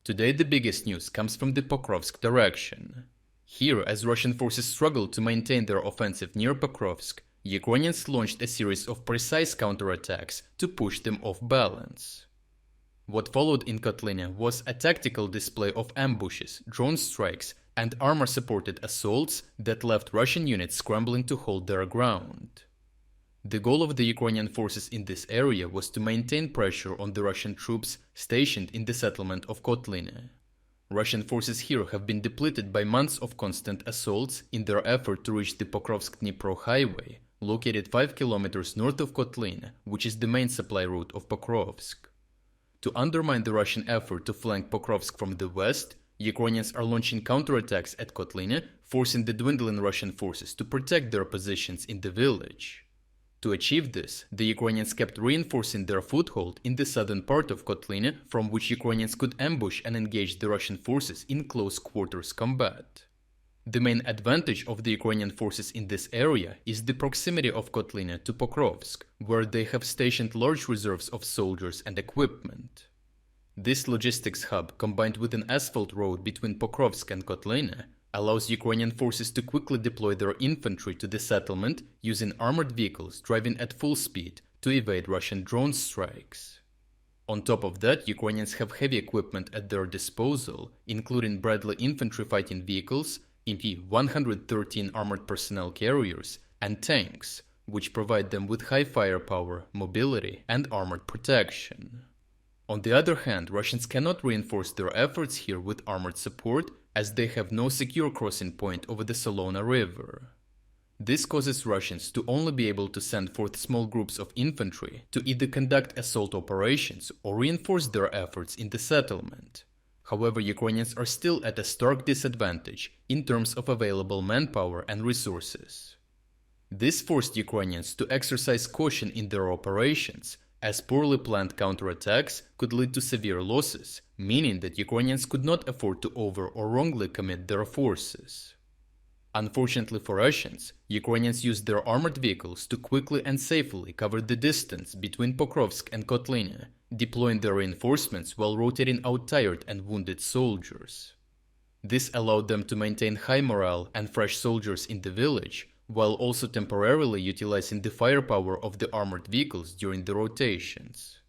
Today the biggest news comes from the Pokrovsk direction. Here, as Russian forces struggle to maintain their offensive near Pokrovsk, Ukrainians launched a series of precise counterattacks to push them off balance. What followed in Kotlyne was a tactical display of ambushes, drone strikes, and armor-supported assaults that left Russian units scrambling to hold their ground. The goal of the Ukrainian forces in this area was to maintain pressure on the Russian troops stationed in the settlement of Kotlyne. Russian forces here have been depleted by months of constant assaults in their effort to reach the Pokrovsk-Dnipro highway, located 5 kilometers north of Kotlyne, which is the main supply route of Pokrovsk. To undermine the Russian effort to flank Pokrovsk from the west, Ukrainians are launching counterattacks at Kotlyne, forcing the dwindling Russian forces to protect their positions in the village. To achieve this, the Ukrainians kept reinforcing their foothold in the southern part of Kotlyne, from which Ukrainians could ambush and engage the Russian forces in close quarters combat. The main advantage of the Ukrainian forces in this area is the proximity of Kotlyne to Pokrovsk, where they have stationed large reserves of soldiers and equipment. This logistics hub, combined with an asphalt road between Pokrovsk and Kotlyne, allows Ukrainian forces to quickly deploy their infantry to the settlement using armored vehicles driving at full speed to evade Russian drone strikes. On top of that, Ukrainians have heavy equipment at their disposal, including Bradley infantry fighting vehicles, MP-113 armored personnel carriers, and tanks, which provide them with high firepower, mobility, and armored protection. On the other hand, Russians cannot reinforce their efforts here with armored support, as they have no secure crossing point over the Solona River. This causes Russians to only be able to send forth small groups of infantry to either conduct assault operations or reinforce their efforts in the settlement. However, Ukrainians are still at a stark disadvantage in terms of available manpower and resources. This forced Ukrainians to exercise caution in their operations, as poorly planned counterattacks could lead to severe losses, meaning that Ukrainians could not afford to over or wrongly commit their forces. Unfortunately for Russians, Ukrainians used their armored vehicles to quickly and safely cover the distance between Pokrovsk and Kotlyne, deploying their reinforcements while rotating out tired and wounded soldiers. This allowed them to maintain high morale and fresh soldiers in the village, while also temporarily utilizing the firepower of the armored vehicles during the rotations.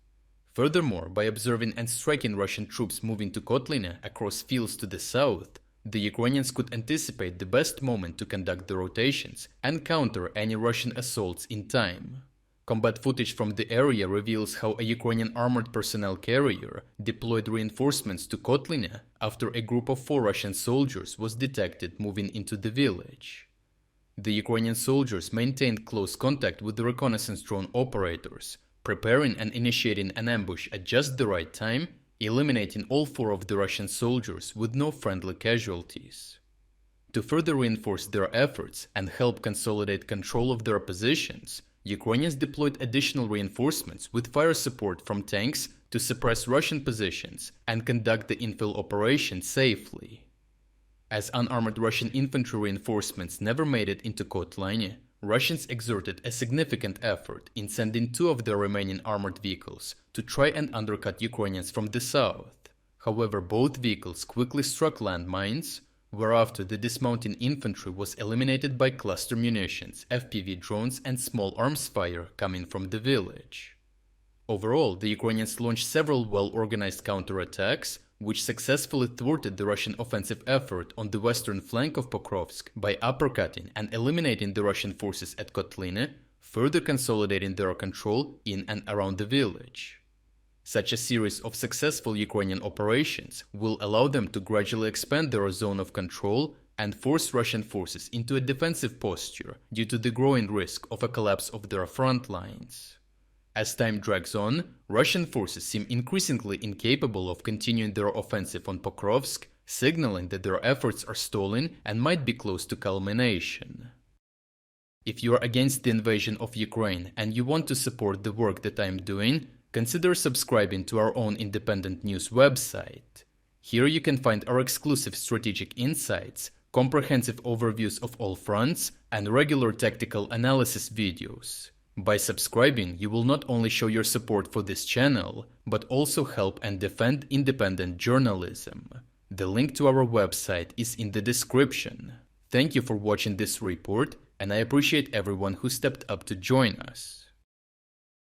Furthermore, by observing and striking Russian troops moving to Kotlyne across fields to the south, the Ukrainians could anticipate the best moment to conduct the rotations and counter any Russian assaults in time. Combat footage from the area reveals how a Ukrainian armored personnel carrier deployed reinforcements to Kotlyne after a group of 4 Russian soldiers was detected moving into the village. The Ukrainian soldiers maintained close contact with the reconnaissance drone operators, preparing and initiating an ambush at just the right time, eliminating all 4 of the Russian soldiers with no friendly casualties. To further reinforce their efforts and help consolidate control of their positions, Ukrainians deployed additional reinforcements with fire support from tanks to suppress Russian positions and conduct the infill operation safely. As unarmored Russian infantry reinforcements never made it into Kotlyne, Russians exerted a significant effort in sending 2 of their remaining armored vehicles to try and undercut Ukrainians from the south. However, both vehicles quickly struck landmines, whereafter the dismounting infantry was eliminated by cluster munitions, FPV drones, and small arms fire coming from the village. Overall, the Ukrainians launched several well-organized counterattacks, which successfully thwarted the Russian offensive effort on the western flank of Pokrovsk by uppercutting and eliminating the Russian forces at Kotlyne, further consolidating their control in and around the village. Such a series of successful Ukrainian operations will allow them to gradually expand their zone of control and force Russian forces into a defensive posture due to the growing risk of a collapse of their front lines. As time drags on, Russian forces seem increasingly incapable of continuing their offensive on Pokrovsk, signaling that their efforts are stalling and might be close to culmination. If you are against the invasion of Ukraine and you want to support the work that I am doing, consider subscribing to our own independent news website. Here you can find our exclusive strategic insights, comprehensive overviews of all fronts, and regular tactical analysis videos. By subscribing, you will not only show your support for this channel, but also help and defend independent journalism. The link to our website is in the description. Thank you for watching this report, and I appreciate everyone who stepped up to join us.